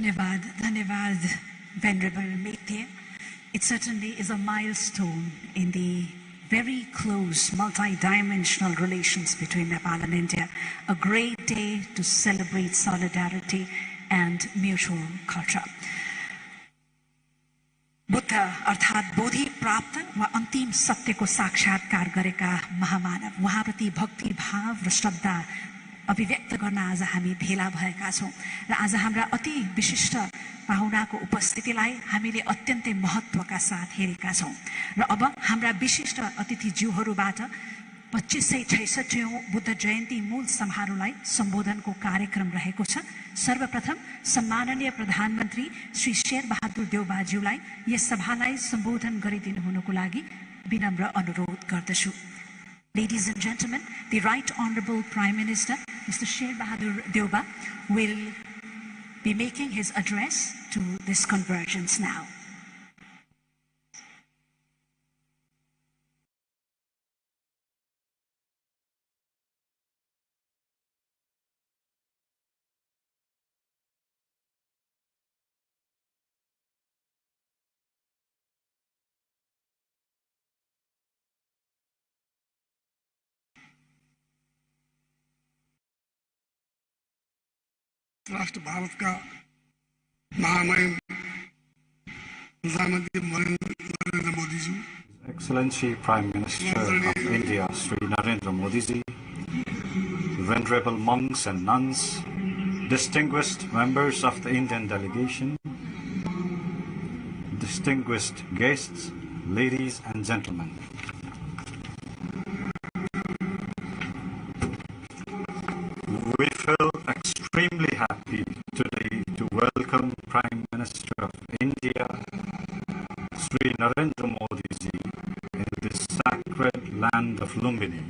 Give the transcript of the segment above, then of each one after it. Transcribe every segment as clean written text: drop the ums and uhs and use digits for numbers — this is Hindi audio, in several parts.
Dhanyavad, Venerable Mete. It certainly is a milestone in the very close multi-dimensional relations between Nepal and India. A great day to celebrate solidarity and mutual culture. Buddha अर्थात् बोधि प्राप्त वा अन्तिम सत्यको साक्षात्कार गरेका महामानव उहाँप्रति भक्ति भाव र श्रद्धा अभिव्यक्त गर्न आज हामी भेला भएका छौं र आज हाम्रा अति विशिष्ट पाहुनाको उपस्थितिलाई हामीले अत्यन्तै महत्त्वका साथ हेरेका छौं र अब हाम्रा विशिष्ट अतिथिज्यूहरूबाट 2566औं बुद्ध जयन्ती मूल समारोहलाई सम्बोधनको कार्यक्रम रहेको छ। सर्वप्रथम सम्माननीय प्रधानमन्त्री श्री शेरबहादुर देउबाज्यूलाई यस सभालाई सम्बोधन गरिदिनु हुनुको लागि विनम्र अनुरोध गर्दछु। Ladies and gentlemen, the Right Honorable Prime Minister, Mr. Sherbahadur Deuba, will be making his address to this convergence now. राष्ट्र भारत का महामहिम प्रधानमंत्री Narendra Modi ji, Excellency Prime Minister of India Sri Narendra Modi ji, venerable monks and nuns, distinguished members of the Indian delegation, distinguished guests, ladies and gentlemen. We feel extremely happy today to welcome Prime Minister of India, Sri Narendra Modi ji, in this sacred land of Lumbini,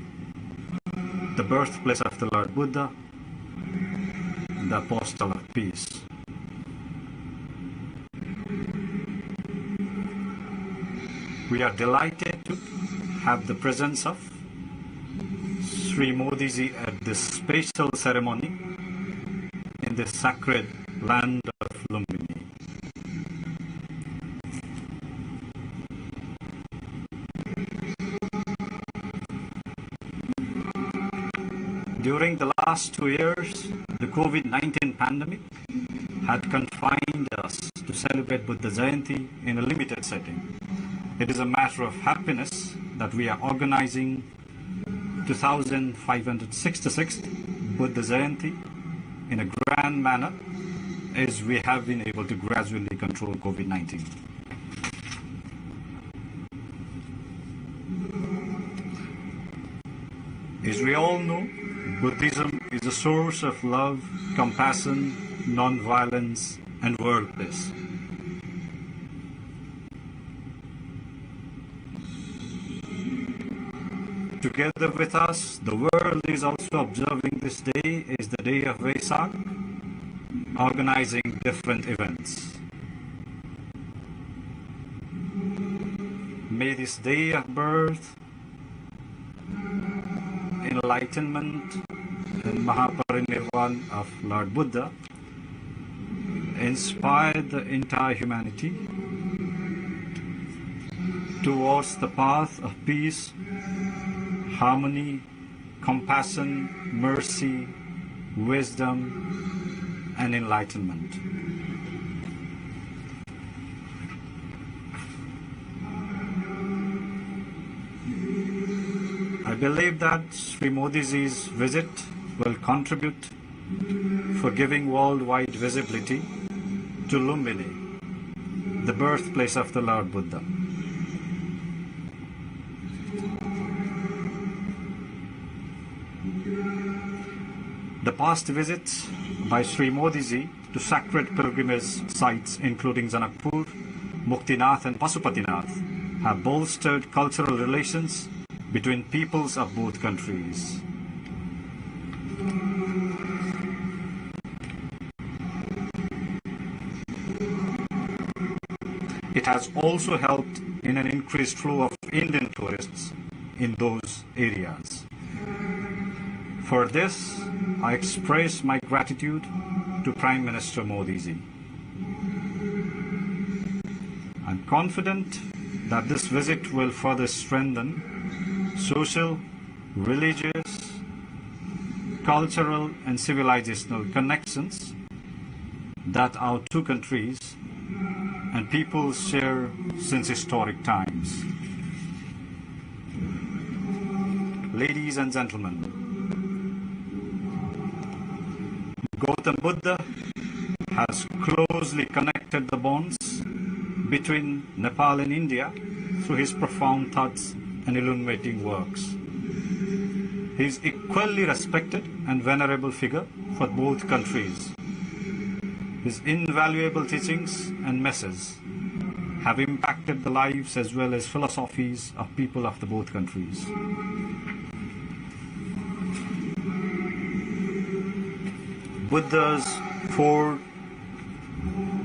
the birthplace of the Lord Buddha, the Apostle of Peace. We are delighted to have the presence of Sri Modi ji at this special ceremony in the sacred land of Lumbini. During the last 2 years, the COVID-19 pandemic had confined us to celebrate Buddha Jayanti in a limited setting. It is a matter of happiness that we are organizing 2566th Buddha Jayanti in a grand manner as we have been able to gradually control COVID-19. As we all know, Buddhism is a source of love, compassion, non-violence, and world peace. Together with us, the world is also observing this day as the day of Vesak, organizing different events. May this day of birth, enlightenment, and Mahaparinirvan of Lord Buddha inspire the entire humanity towards the path of peace, harmony, compassion, mercy, wisdom, and enlightenment. I believe that Sri Modi ji's visit will contribute for giving worldwide visibility to Lumbini, the birthplace of the Lord Buddha. The past visits by Sri Modi ji to sacred pilgrimage sites including Janakpur, Muktinath and Pasupatinath have bolstered cultural relations between peoples of both countries. It has also helped in an increased flow of Indian tourists in those areas. For this, I express my gratitude to Prime Minister Modi ji. I'm confident that this visit will further strengthen social, religious, cultural, and civilizational connections that our two countries and peoples share since historic times. Ladies and gentlemen, Gautam Buddha has closely connected the bonds between Nepal and India through his profound thoughts and illuminating works. He is equally respected and venerable figure for both countries. His invaluable teachings and messages have impacted the lives as well as philosophies of people of the both countries. Buddha's four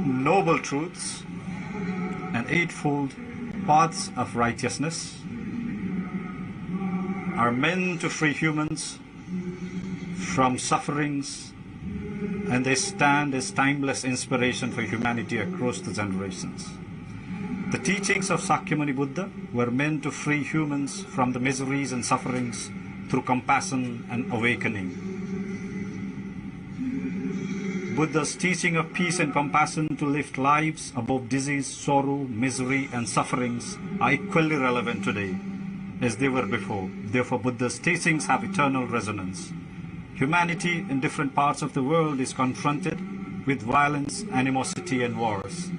noble truths and eightfold paths of righteousness are meant to free humans from sufferings, and they stand as timeless inspiration for humanity across the generations. The teachings of Sakyamuni Buddha were meant to free humans from the miseries and sufferings through compassion and awakening. Buddha's teaching of peace and compassion to lift lives above disease, sorrow, misery, and sufferings are equally relevant today as they were before. Therefore, Buddha's teachings have eternal resonance. Humanity in different parts of the world is confronted with violence, animosity, and wars.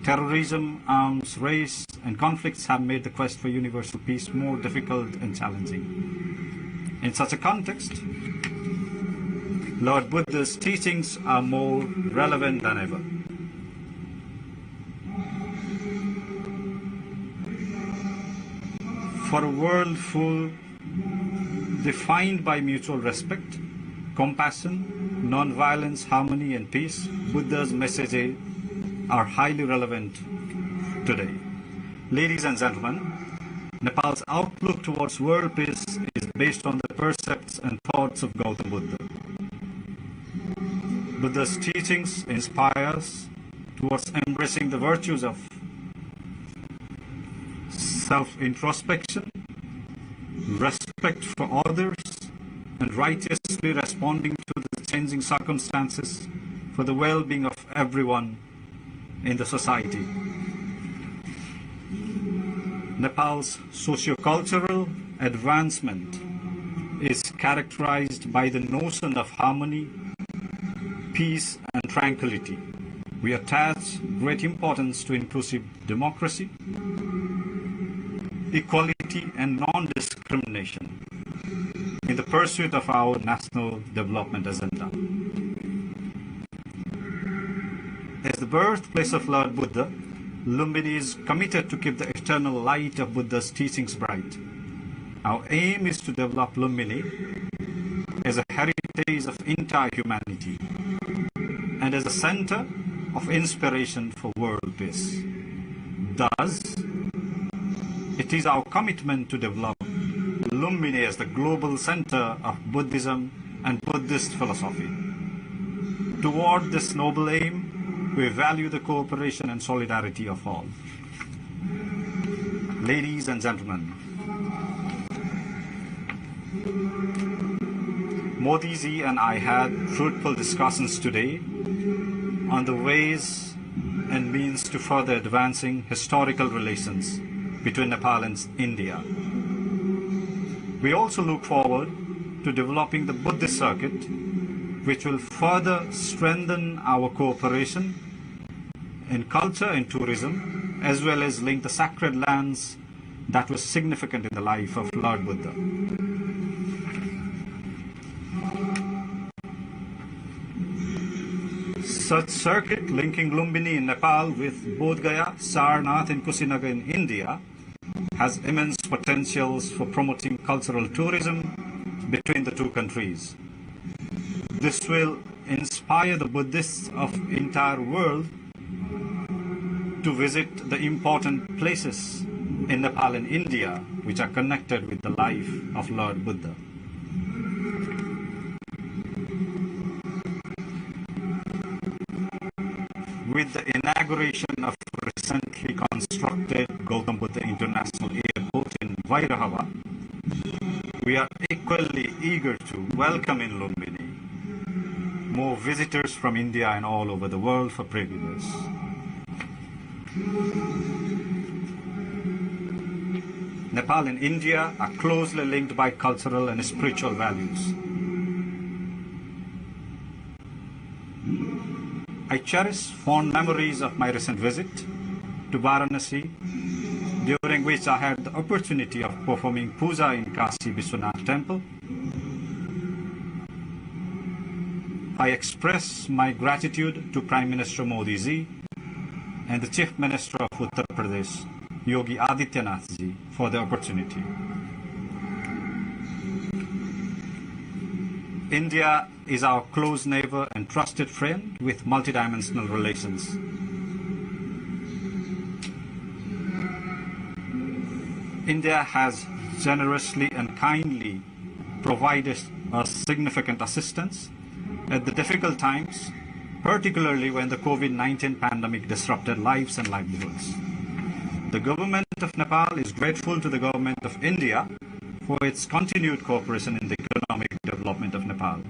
Terrorism, arms, race, and conflicts have made the quest for universal peace more difficult and challenging. In such a context, Lord Buddha's teachings are more relevant than ever. For a world full defined by mutual respect, compassion, non-violence, harmony, and peace, Buddha's messages are highly relevant today. Ladies and gentlemen, Nepal's outlook towards world peace is based on the precepts and thoughts of Gautam Buddha. Buddha's teachings inspire us towards embracing the virtues of self-introspection, respect for others, and righteously responding to the changing circumstances for the well-being of everyone in the society. Nepal's socio-cultural advancement is characterized by the notion of harmony, peace, and tranquility. We attach great importance to inclusive democracy, equality, and non-discrimination in the pursuit of our national development agenda. As the birthplace of Lord Buddha, Lumbini is committed to keep the eternal light of Buddha's teachings bright. Our aim is to develop Lumbini as a heritage of entire humanity and as a center of inspiration for world peace. Thus, it is our commitment to develop Lumbini as the global center of Buddhism and Buddhist philosophy. Toward this noble aim, we value the cooperation and solidarity of all. Ladies and gentlemen, Modi ji and I had fruitful discussions today on the ways and means to further advancing historical relations between Nepal and India. We also look forward to developing the Buddhist circuit, which will further strengthen our cooperation in culture and tourism, as well as link the sacred lands that were significant in the life of Lord Buddha. Such circuit linking Lumbini in Nepal with Bodh Gaya, Sarnath, and Kushinagar in India has immense potentials for promoting cultural tourism between the two countries. This will inspire the Buddhists of the entire world to visit the important places in Nepal and India which are connected with the life of Lord Buddha. With the inauguration of recently constructed Gautam Buddha International Airport in Vairahava, we are equally eager to welcome in Lumbini more visitors from India and all over the world for pilgrimage. Nepal and India are closely linked by cultural and spiritual values. I cherish fond memories of my recent visit to Varanasi, during which I had the opportunity of performing puja in Kashi Vishwanath temple. I express my gratitude to Prime Minister Modi ji and the Chief Minister of Uttar Pradesh, Yogi Adityanath ji, for the opportunity. India is our close neighbor and trusted friend with multidimensional relations. India has generously and kindly provided us significant assistance at the difficult times, particularly when the COVID-19 pandemic disrupted lives and livelihoods. The government of Nepal is grateful to the government of India for its continued cooperation in the economic development of Nepal.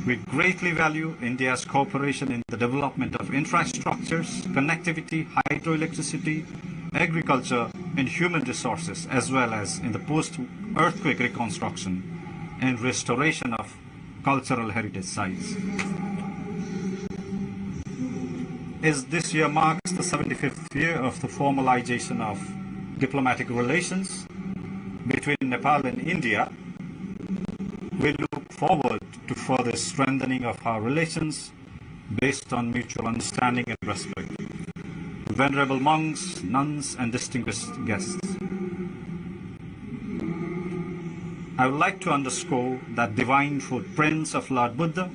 We greatly value India's cooperation in the development of infrastructures, connectivity, hydroelectricity, agriculture, and human resources, as well as in the post-earthquake reconstruction and restoration of cultural heritage sites. As this year marks the 75th year of the formalization of diplomatic relations between Nepal and India, we look forward to further strengthening of our relations based on mutual understanding and respect. Venerable monks, nuns, and distinguished guests, I would like to underscore that divine footprints of Lord Buddha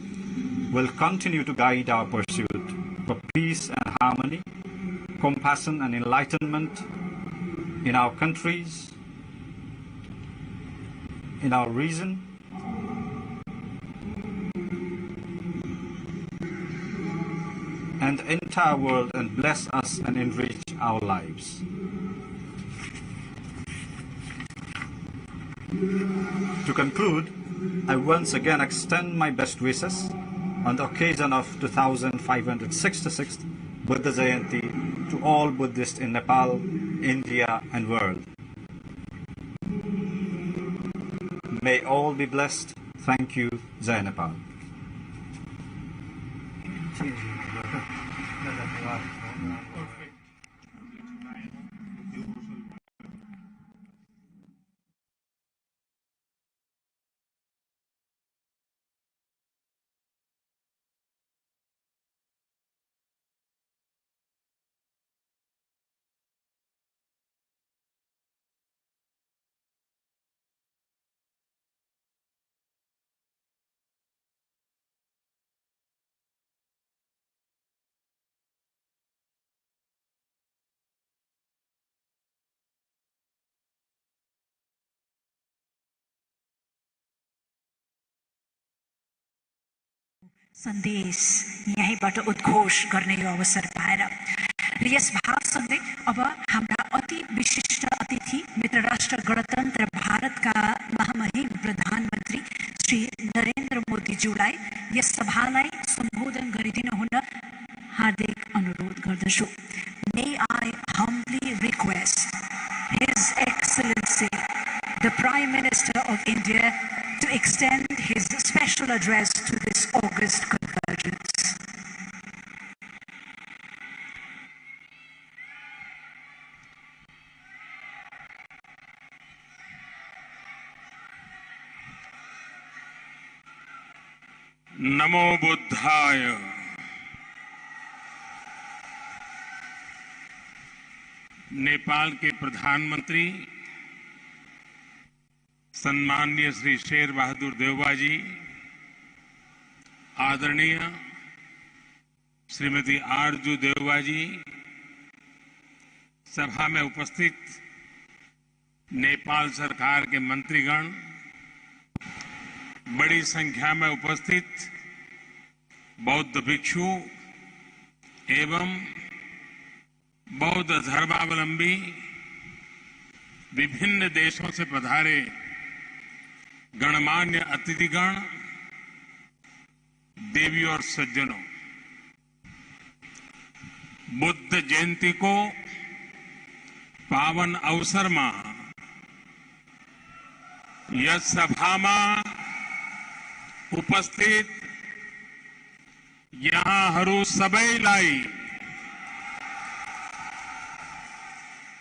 will continue to guide our pursuit for peace and harmony, compassion and enlightenment in our countries, in our region, and the entire world, and bless us and enrich our lives. To conclude, I once again extend my best wishes on the occasion of 2566th Buddha Jayanti to all Buddhists in Nepal, India, and world. May all be blessed. Thank you. Jai Nepal. सन्देश यहीँबाट उद्घोष गर्ने यो अवसर पाएर र यस भावसँगै अब हाम्रा अति विशिष्ट अतिथि मित्र राष्ट्र गणतन्त्र भारतका महामहिम प्रधानमन्त्री श्री नरेन्द्र मोदीज्यूलाई यस सभालाई सम्बोधन गरिदिन हुन हार्दिक अनुरोध गर्दछु. May I humbly request His Excellency the Prime Minister of India to extend his special address to this August convergence. नमो बुद्धाय. नेपाल के प्रधानमंत्री सम्माननीय श्री शेर बहादुर देवबा जी, आदरणीय श्रीमती आरजू देवबा जी, सभा में उपस्थित नेपाल सरकार के मंत्रीगण, बड़ी संख्या में उपस्थित बौद्ध भिक्षु एवं बौद्ध धर्मावलंबी विभिन्न देशों से पधारे गणमान्य अतिथिगण, देवी और सज्जनों, बुद्ध जयंती को पावन अवसर में यह सभा में उपस्थित यहाँ हरू सबई लाई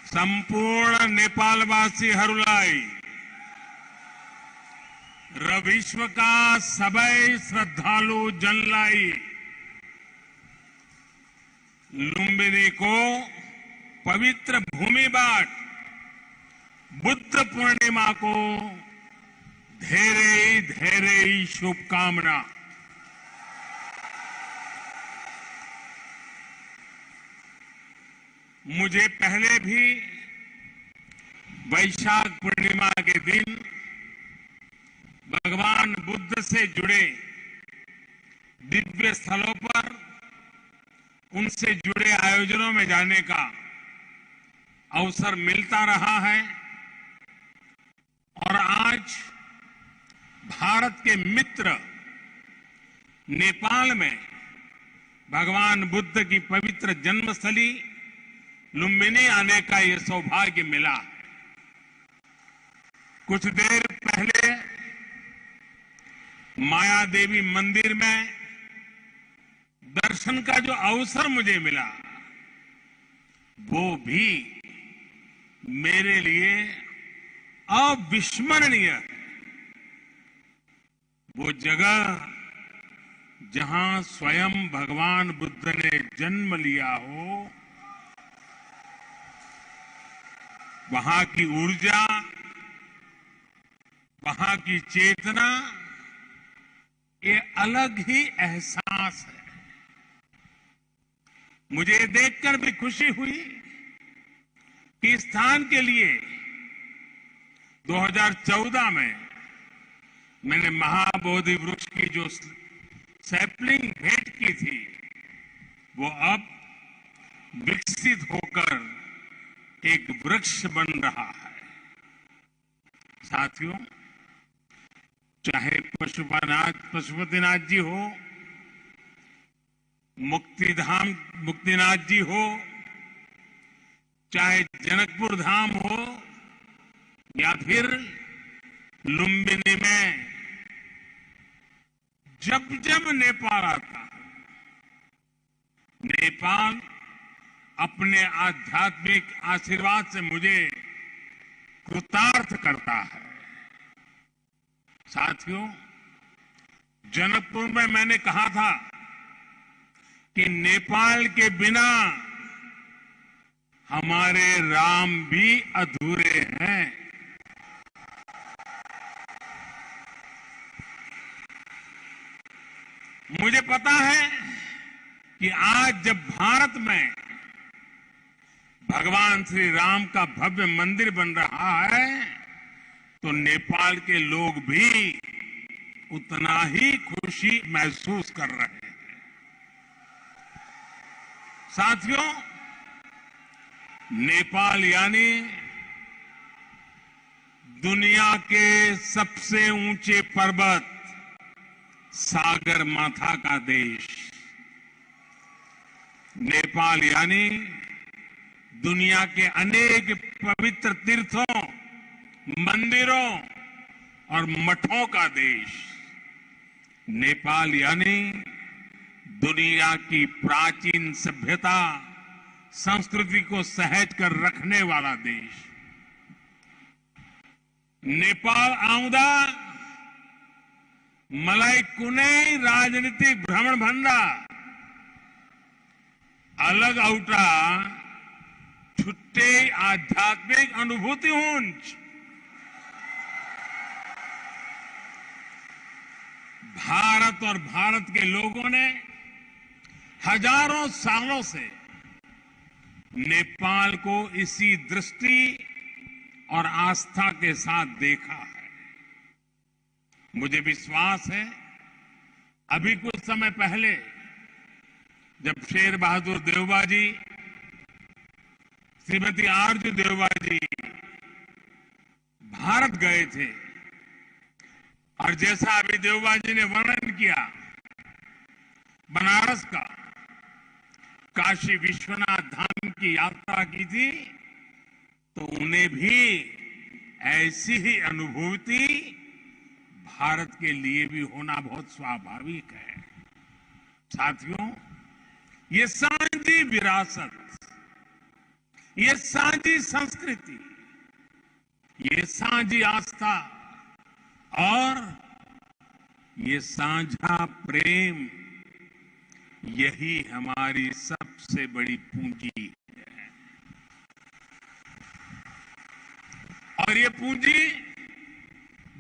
संपूर्ण नेपालवासी हरूलाई र विश्व का सबई श्रद्धालु जनलाई लुम्बिनी को पवित्र भूमि बाट बुद्ध पूर्णिमा को धेरे धेरे शुभकामना। मुझे पहले भी वैशाख पूर्णिमा के दिन भगवान बुद्ध से जुड़े दिव्य स्थलों पर उनसे जुड़े आयोजनों में जाने का अवसर मिलता रहा है और आज भारत के मित्र नेपाल में भगवान बुद्ध की पवित्र जन्मस्थली लुम्बिनी आने का यह सौभाग्य मिला। कुछ देर पहले माया देवी मंदिर में दर्शन का जो अवसर मुझे मिला वो भी मेरे लिए अविस्मरणीय है। वो जगह जहां स्वयं भगवान बुद्ध ने जन्म लिया हो, वहां की ऊर्जा, वहां की चेतना, ये अलग ही एहसास है। मुझे देखकर भी खुशी हुई कि इस स्थान के लिए 2014 में मैंने महाबोधि वृक्ष की जो सैपलिंग भेंट की थी वो अब विकसित होकर एक वृक्ष बन रहा है। साथियों, चाहे पशुपतिनाथ जी हो, मुक्तिनाथ जी हो, चाहे जनकपुर धाम हो या फिर लुम्बिनी में जब जब नेपाल आता है, नेपाल अपने आध्यात्मिक आशीर्वाद से मुझे कृतार्थ करता है। साथियों, जनकपुर में मैंने कहा था कि नेपाल के बिना हमारे राम भी अधूरे हैं। मुझे पता है कि आज जब भारत में भगवान श्री राम का भव्य मंदिर बन रहा है तो नेपाल के लोग भी उतना ही खुशी महसूस कर रहे हैं। साथियों, नेपाल यानी दुनिया के सबसे ऊंचे पर्वत सागर माथा का देश। नेपाल यानी दुनिया के अनेक पवित्र तीर्थों, मंदिरों और मठों का देश। नेपाल यानी दुनिया की प्राचीन सभ्यता, संस्कृति को सहेज कर रखने वाला देश। नेपाल आउँदा मलाई कुनै राजनीतिक भ्रमण भन्दा अलग औटा छुट्टै आध्यात्मिक अनुभूति हुन्छ। भारत और भारत के लोगों ने हजारों सालों से नेपाल को इसी दृष्टि और आस्था के साथ देखा है। मुझे विश्वास है अभी कुछ समय पहले जब शेर बहादुर देवबा जी श्रीमती आरजू देवबा जी भारत गए थे और जैसा अभी देवबा जी ने वर्णन किया बनारस का, काशी विश्वनाथ धाम की यात्रा की थी, तो उन्हें भी ऐसी ही अनुभूति भारत के लिए भी होना बहुत स्वाभाविक है। साथियों, ये साझी विरासत, ये साझी संस्कृति, ये साझी आस्था और ये साझा प्रेम, यही हमारी सबसे बड़ी पूंजी है। और ये पूंजी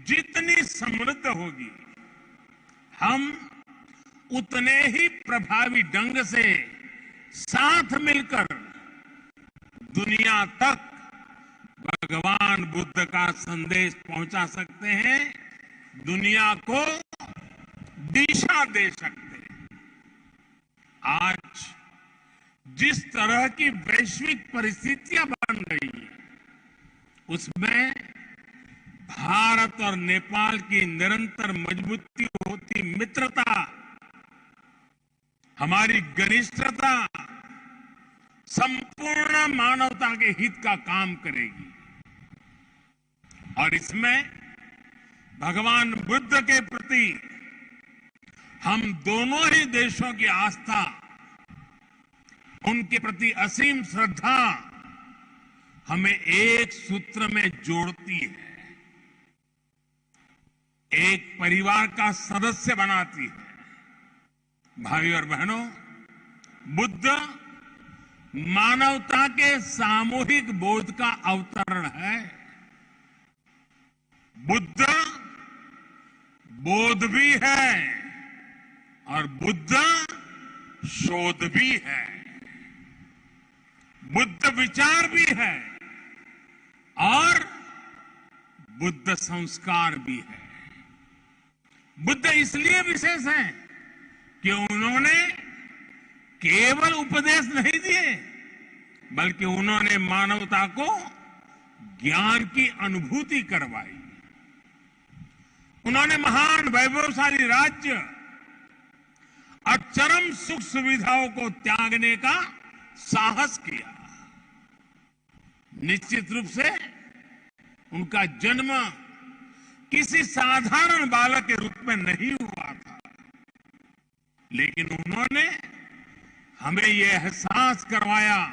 जितनी समृद्ध होगी, हम उतने ही प्रभावी ढंग से साथ मिलकर दुनिया तक भगवान बुद्ध का संदेश पहुंचा सकते हैं, दुनिया को दिशा दे सकते हैं। आज जिस तरह की वैश्विक परिस्थितियां बन रही हैं, उसमें भारत और नेपाल की निरंतर मजबूती होती मित्रता, हमारी घनिष्ठता संपूर्ण मानवता के हित का काम करेगी। और इसमें भगवान बुद्ध के प्रति हम दोनों ही देशों की आस्था, उनके प्रति असीम श्रद्धा हमें एक सूत्र में जोड़ती है, एक परिवार का सदस्य बनाती है। भाई और बहनों, बुद्ध मानवता के सामूहिक बोध का अवतरण है। बुद्ध बोध भी है और बुद्ध शोध भी है, बुद्ध विचार भी है और बुद्ध संस्कार भी है। बुद्ध इसलिए विशेष है कि उन्होंने केवल उपदेश नहीं दिए, बल्कि उन्होंने मानवता को ज्ञान की अनुभूति करवाई। उन्होंने महान वैभवशाली राज्य और चरम सुख सुविधाओं को त्यागने का साहस किया। निश्चित रूप से उनका जन्म किसी साधारण बालक के रूप में नहीं हुआ था, लेकिन उन्होंने हमें यह एहसास करवाया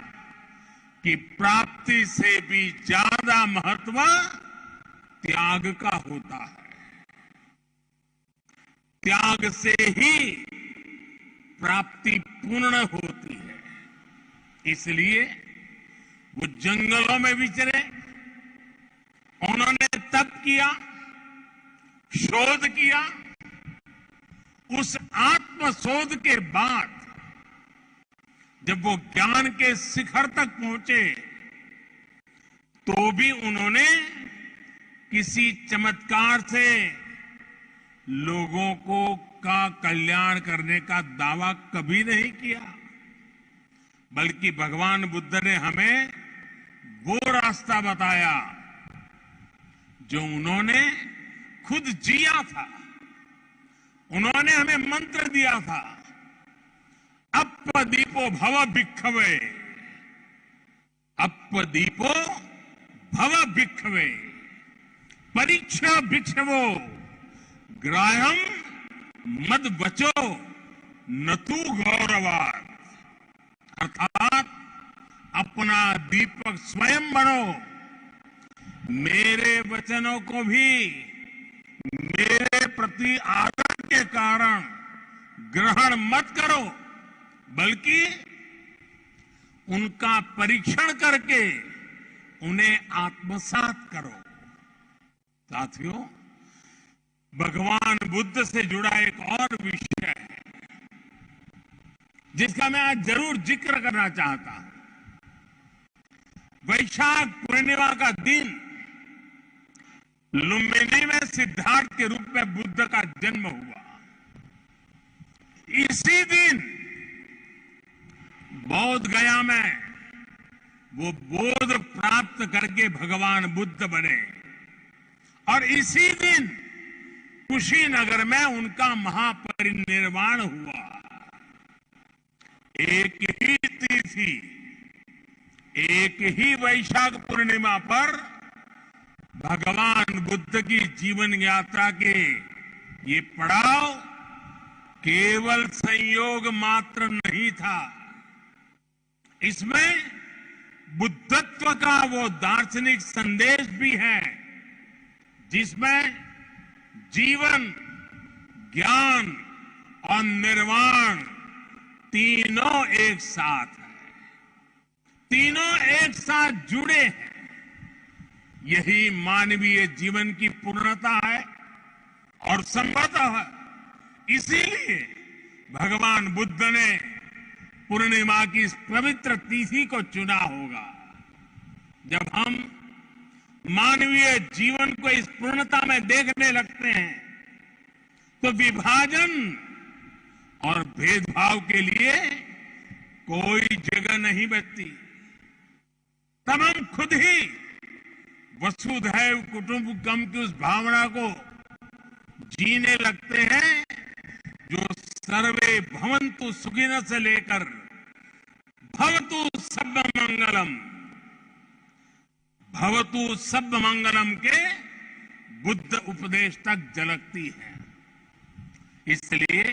कि प्राप्ति से भी ज्यादा महत्व त्याग का होता है। त्याग से ही प्राप्ति पूर्ण होती है। इसलिए वो जंगलों में विचरे, उन्होंने तप किया, शोध किया। उस आत्मशोध के बाद जब वो ज्ञान के शिखर तक पहुंचे, तो भी उन्होंने किसी चमत्कार से लोगों को का कल्याण करने का दावा कभी नहीं किया, बल्कि भगवान बुद्ध ने हमें वो रास्ता बताया जो उन्होंने खुद जिया था। उन्होंने हमें मंत्र दिया था, अपदीपो भव भिक्खवे, अपदीपो भव भिक्खवे, परीक्षा भिक्षवो ग्राह्यम मद बचो न तू गौरवाद। अर्थात अपना दीपक स्वयं बनो, मेरे वचनों को भी मेरे प्रति आदर के कारण ग्रहण मत करो, बल्कि उनका परीक्षण करके उन्हें आत्मसात करो। साथियों, भगवान बुद्ध से जुड़ा एक और विषय है जिसका मैं आज जरूर जिक्र करना चाहता हूं। वैशाख पूर्णिमा का दिन लुम्बिनी में सिद्धार्थ के रूप में बुद्ध का जन्म हुआ। इसी दिन बौद्ध गया में वो बोध प्राप्त करके भगवान बुद्ध बने और इसी दिन कुशीनगर में उनका महापरिनिर्वाण हुआ। एक ही तिथि, एक ही वैशाख पूर्णिमा पर भगवान बुद्ध की जीवन यात्रा के ये पड़ाव केवल संयोग मात्र नहीं था, इसमें बुद्धत्व का वो दार्शनिक संदेश भी है जिसमें जीवन, ज्ञान और निर्वाण तीनों एक साथ है, तीनों एक साथ जुड़े हैं। यही मानवीय जीवन की पूर्णता है और संभवतः इसीलिए भगवान बुद्ध ने पूर्णिमा की इस पवित्र तिथि को चुना होगा। जब हम मानवीय जीवन को इस पूर्णता में देखने लगते हैं तो विभाजन और भेदभाव के लिए कोई जगह नहीं बचती। तब हम खुद ही वसुधैव कुटुंबकम की उस भावना को जीने लगते हैं जो सर्वे भवन्तु सुखिनः से लेकर भवतु सब्ब मंगलम, भवतु सब्ब मंगलम के बुद्ध उपदेश तक झलकती है। इसलिए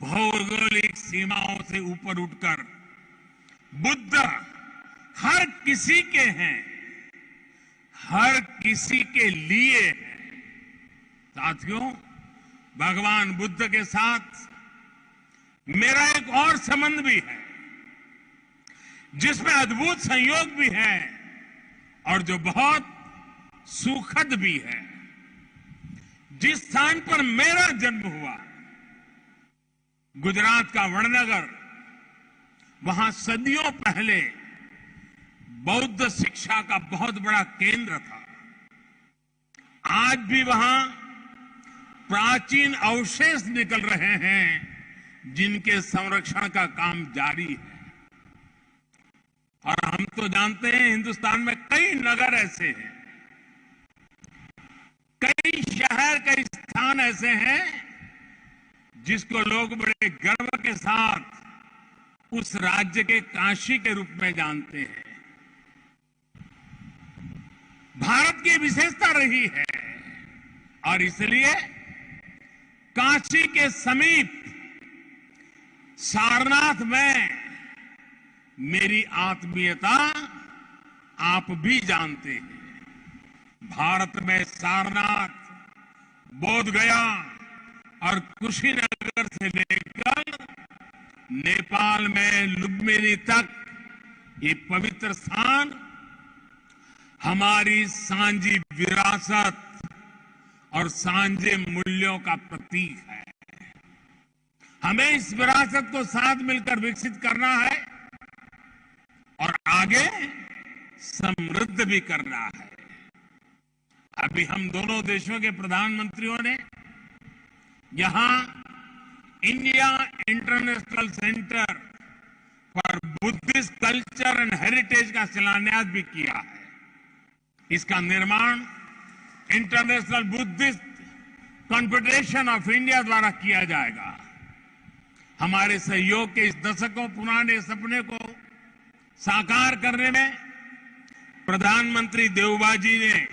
भौगोलिक सीमाओं से ऊपर उठकर बुद्ध हर किसी के हैं, हर किसी के लिए है। साथियों, भगवान बुद्ध के साथ मेरा एक और संबंध भी है जिसमें अद्भुत संयोग भी है और जो बहुत सुखद भी है। जिस स्थान पर मेरा जन्म हुआ, गुजरात का वडनगर, वहां सदियों पहले बौद्ध शिक्षा का बहुत बड़ा केंद्र था। आज भी वहां प्राचीन अवशेष निकल रहे हैं जिनके संरक्षण का काम जारी है। और हम तो जानते हैं हिंदुस्तान में कई नगर ऐसे हैं, कई शहर, कई स्थान ऐसे हैं जिसको लोग बड़े गर्व के साथ उस राज्य के काशी के रूप में जानते हैं। भारत की विशेषता रही है और इसलिए काशी के समीप सारनाथ में मेरी आत्मीयता आप भी जानते हैं। भारत में सारनाथ, बोधगया और कुशीनगर से लेकर नेपाल में लुम्बिनी तक ये पवित्र स्थान हमारी सांझी विरासत और सांझे मूल्यों का प्रतीक है। हमें इस विरासत को साथ मिलकर विकसित करना है और आगे समृद्ध भी करना है। अभी हम दोनों देशों के प्रधानमंत्रियों ने यहां India international centre for Buddhist culture and heritage का शिलान्यास भी किया है। इसका निर्माण international Buddhist confederation of India द्वारा किया जाएगा। हमारे सहयोग के इस दशकों पुराने सपने को साकार करने में प्रधानमंत्री देवबाजी ने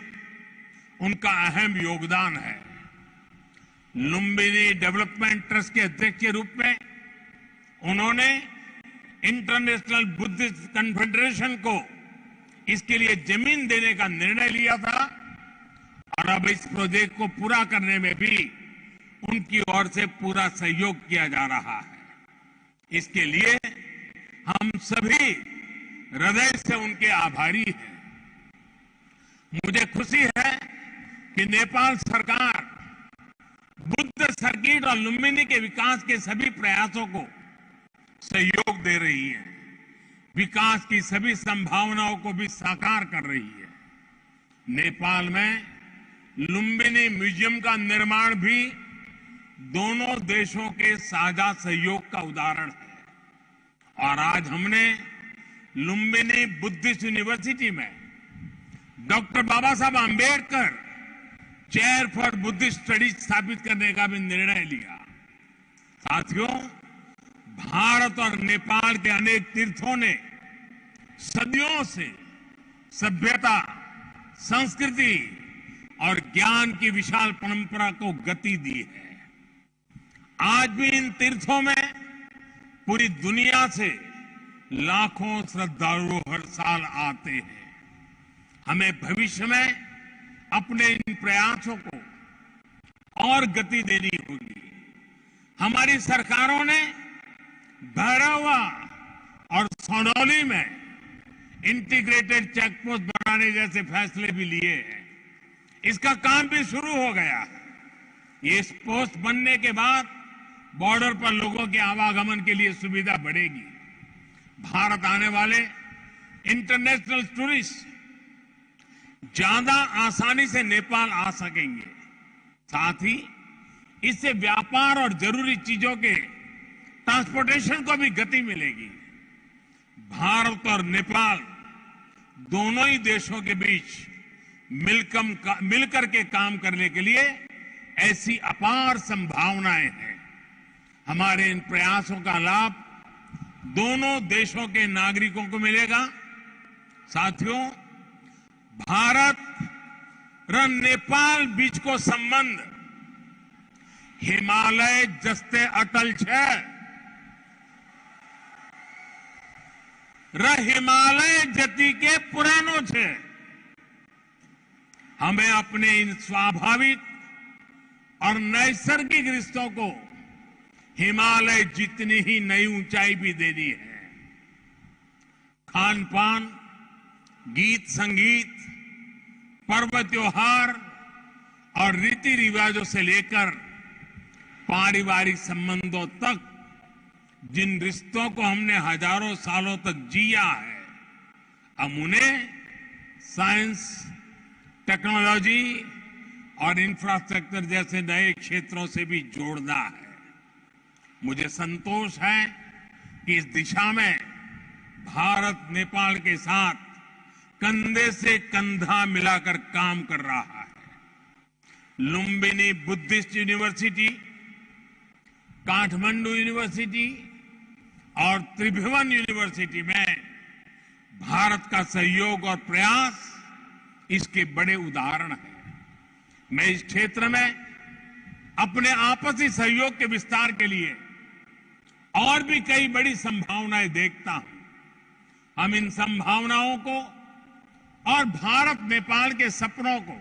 उनका अहम योगदान है। लुम्बिनी डेवलपमेंट ट्रस्ट के अध्यक्ष के रूप में उन्होंने इंटरनेशनल बुद्धिस्ट कॉन्फेडरेशन को इसके लिए जमीन देने का निर्णय लिया था और अब इस प्रोजेक्ट को पूरा करने में भी उनकी ओर से पूरा सहयोग किया जा रहा है। इसके लिए हम सभी हृदय से उनके आभारी हैं। मुझे खुशी है कि नेपाल सरकार बुद्ध सर्किट और लुम्बिनी के विकास के सभी प्रयासों को सहयोग दे रही है, विकास की सभी संभावनाओं को भी साकार कर रही है। नेपाल में लुम्बिनी म्यूजियम का निर्माण भी दोनों देशों के साझा सहयोग का उदाहरण है और आज हमने लुम्बिनी बुद्धिस्ट यूनिवर्सिटी में doctor Baba Saheb Ambedkar chair for Buddhist studies स्थापित करने का भी निर्णय लिया। साथियों, भारत और नेपाल के अनेक तीर्थों ने सदियों से सभ्यता, संस्कृति और ज्ञान की विशाल परंपरा को गति दी है। आज भी इन तीर्थों में पूरी दुनिया से लाखों श्रद्धालु हर साल आते हैं। हमें भविष्य में अपने इन प्रयासों को और गति देनी होगी। हमारी सरकारों ने भैरवा और सोनौली में इंटीग्रेटेड चेक पोस्ट बनाने जैसे फैसले भी लिए हैं। इसका काम भी शुरू हो गया है। ये पोस्ट बनने के बाद बॉर्डर पर लोगों के आवागमन के लिए सुविधा बढ़ेगी। भारत आने वाले इंटरनेशनल टूरिस्ट ज्यादा आसानी से नेपाल आ सकेंगे। साथ ही इससे व्यापार और जरूरी चीजों के ट्रांसपोर्टेशन को भी गति मिलेगी। भारत और नेपाल दोनों ही देशों के बीच मिलकर के काम करने के लिए ऐसी अपार संभावनाएं हैं। हमारे इन प्रयासों का लाभ दोनों देशों के नागरिकों को मिलेगा। साथियों, भारत और नेपाल बीच को संबंध हिमालय जस्ते अटल छे। हिमालय जति के पुरानो छे। हमें अपने इन स्वाभाविक और नैसर्गिक रिश्तों को हिमालय जितनी ही नई ऊंचाई भी देनी है। खान पान, गीत संगीत, पर्व त्योहार और रीति रिवाजों से लेकर पारिवारिक संबंधों तक जिन रिश्तों को हमने हजारों सालों तक जिया है, अब उन्हें साइंस, टेक्नोलॉजी और इंफ्रास्ट्रक्चर जैसे नए क्षेत्रों से भी जोड़ना है। मुझे संतोष है कि इस दिशा में भारत नेपाल के साथ कंधे से कंधा मिलाकर काम कर रहा है। Lumbini Buddhist university, Kathmandu university और त्रिभुवन यूनिवर्सिटी में भारत का सहयोग और प्रयास इसके बड़े उदाहरण हैं। मैं इस क्षेत्र में अपने आपसी सहयोग के विस्तार के लिए और भी कई बड़ी संभावनाएं देखता हूं। हम इन संभावनाओं को और भारत नेपाल के सपनों को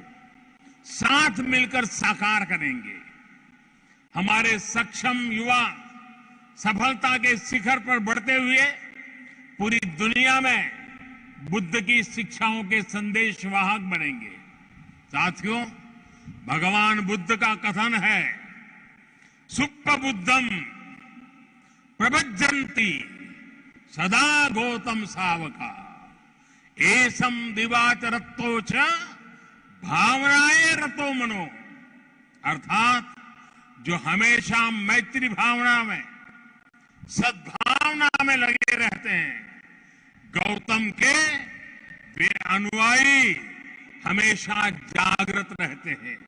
साथ मिलकर साकार करेंगे। हमारे सक्षम युवा सफलता के शिखर पर बढ़ते हुए पूरी दुनिया में बुद्ध की शिक्षाओं के संदेशवाहक बनेंगे। साथियों, भगवान बुद्ध का कथन है, सुप्प बुद्धम प्रभज्जन्ति सदा गौतम सावका एसम दिवाचरत्तो च भावनाए रतो मनो। अर्थात जो हमेशा मैत्री भावना में, सद्भावना में लगे रहते हैं, गौतम के वे अनुयायी हमेशा जागृत रहते हैं।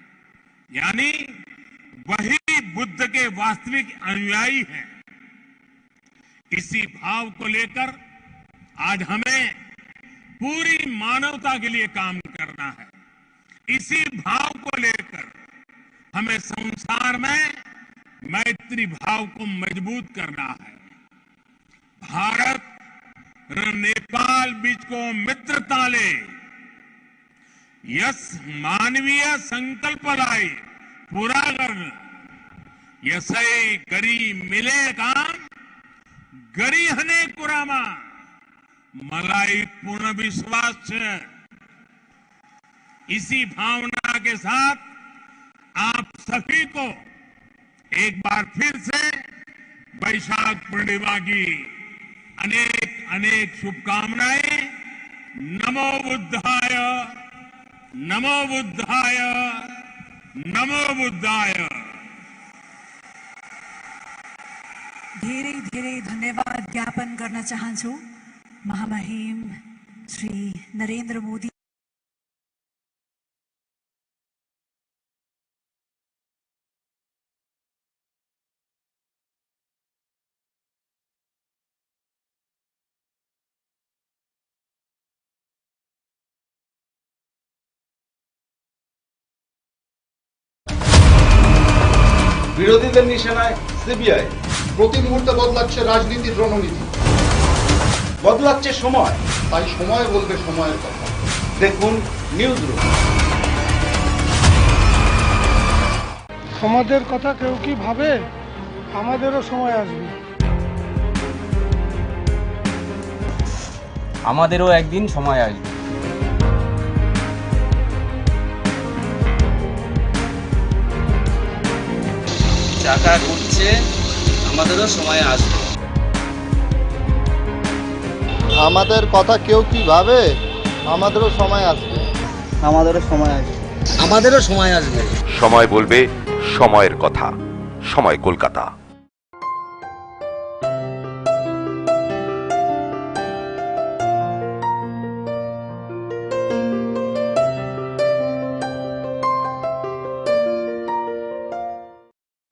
यानी वही बुद्ध के वास्तविक अनुयायी हैं। इसी भाव को लेकर आज हमें पूरी मानवता के लिए काम करना है। इसी भाव को लेकर हमें संसार में मैत्री भाव को मजबूत करना है। भारत और नेपाल बीच को मित्रता ले यस मानवीय संकल्प लाए पूरा करना। यसई करी मिले काम गरी हने कुरामा मलाई पूर्ण विश्वास है। इसी भावना के साथ आप सभी को एक बार फिर से वैशाख पूर्णिमा की अनेक अनेक शुभकामनाएं। नमो बुद्धाय, नमो बुद्धाय, नमो बुद्धाय। धेरै धेरै धन्यवाद ज्ञापन गर्न चाहन्छु महामहिम श्री नरेंद्र मोदी বিরোধীদের নিশানায় সিবিআই। প্রতি মুহূর্তে বদলাচ্ছে রাজনীতির রণনীতি, বদলাচ্ছে সময়, তাই সময় বলবে সময়ের কথা। দেখুন নিউজ রুম। আমাদের কথা কেউ কি ভাবে? আমাদেরও সময় আসবে। আমাদেরও একদিন সময় আসবে। চাকা ঘুরছে, আমাদেরও সময় আসবে। আমাদের কথা কেউ কি ভাবে? আমাদেরও সময় আসবে। আমাদেরও সময় আসবে। আমাদেরও সময় আসবে। সময় বলবে সময়ের কথা। সময় কলকাতা।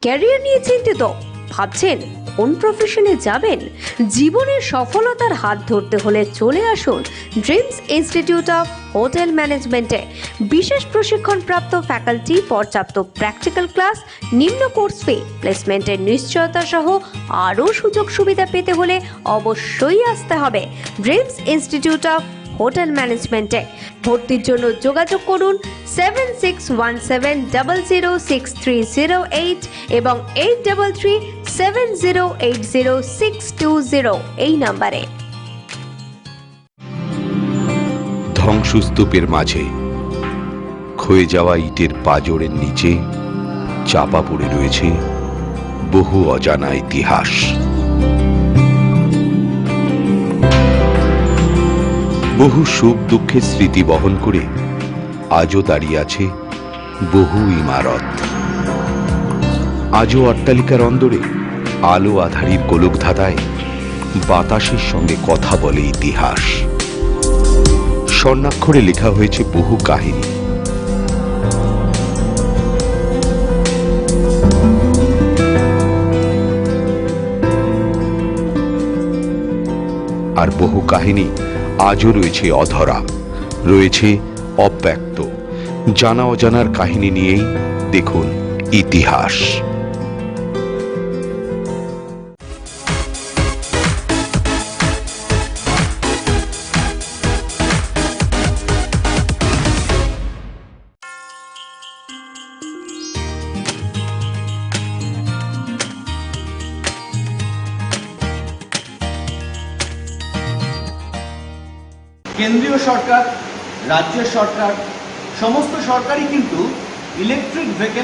ক্যারিয়ার নিয়ে চিন্তিত? ভাবছেন কোন প্রফেশনে যাবেন? জীবনের সফলতার হাত ধরতে হলে চলে আসুন ড্রিমস ইনস্টিটিউট অফ হোটেল ম্যানেজমেন্টে। বিশেষ প্রশিক্ষণপ্রাপ্ত ফ্যাকাল্টি, পর্যাপ্ত প্র্যাকটিক্যাল ক্লাস, নিম্ন কোর্স ফি, প্লেসমেন্টের নিশ্চয়তা সহ আরও সুযোগ সুবিধা পেতে হলে অবশ্যই আসতে হবে ড্রিমস ইনস্টিটিউট অফ হোটেল ম্যানেজমেন্টে। ভর্তির জন্য যোগাযোগ করুন 7617006308 এবং 8337080620 এই নাম্বারে। ধ্বংসস্তূপের মাঝে ক্ষয়ে যাওয়া ইটের পাঁজরের নিচে চাপা পড়ে রয়েছে বহু অজানা ইতিহাস। বহু সুখ দুঃখের স্মৃতি বহন করে আজও দাঁড়িয়ে আছে বহু ইমারত। আজও অট্টালিকার অন্দরে আলো আধারির গোলকধাঁধায় বাতাসের সঙ্গে কথা বলে ইতিহাস। স্বর্ণাক্ষরে লেখা হয়েছে বহু কাহিনী। আর বহু কাহিনী আজও রয়েছে অধরা, রয়েছে অব্যক্ত। জানা অজানার কাহিনী নিয়েই দেখুন ইতিহাস। কেন্দ্রীয় সরকার, রাজ্য সরকার, সমস্ত সরকারই কিন্তু ইলেকট্রিক ভেহিকেল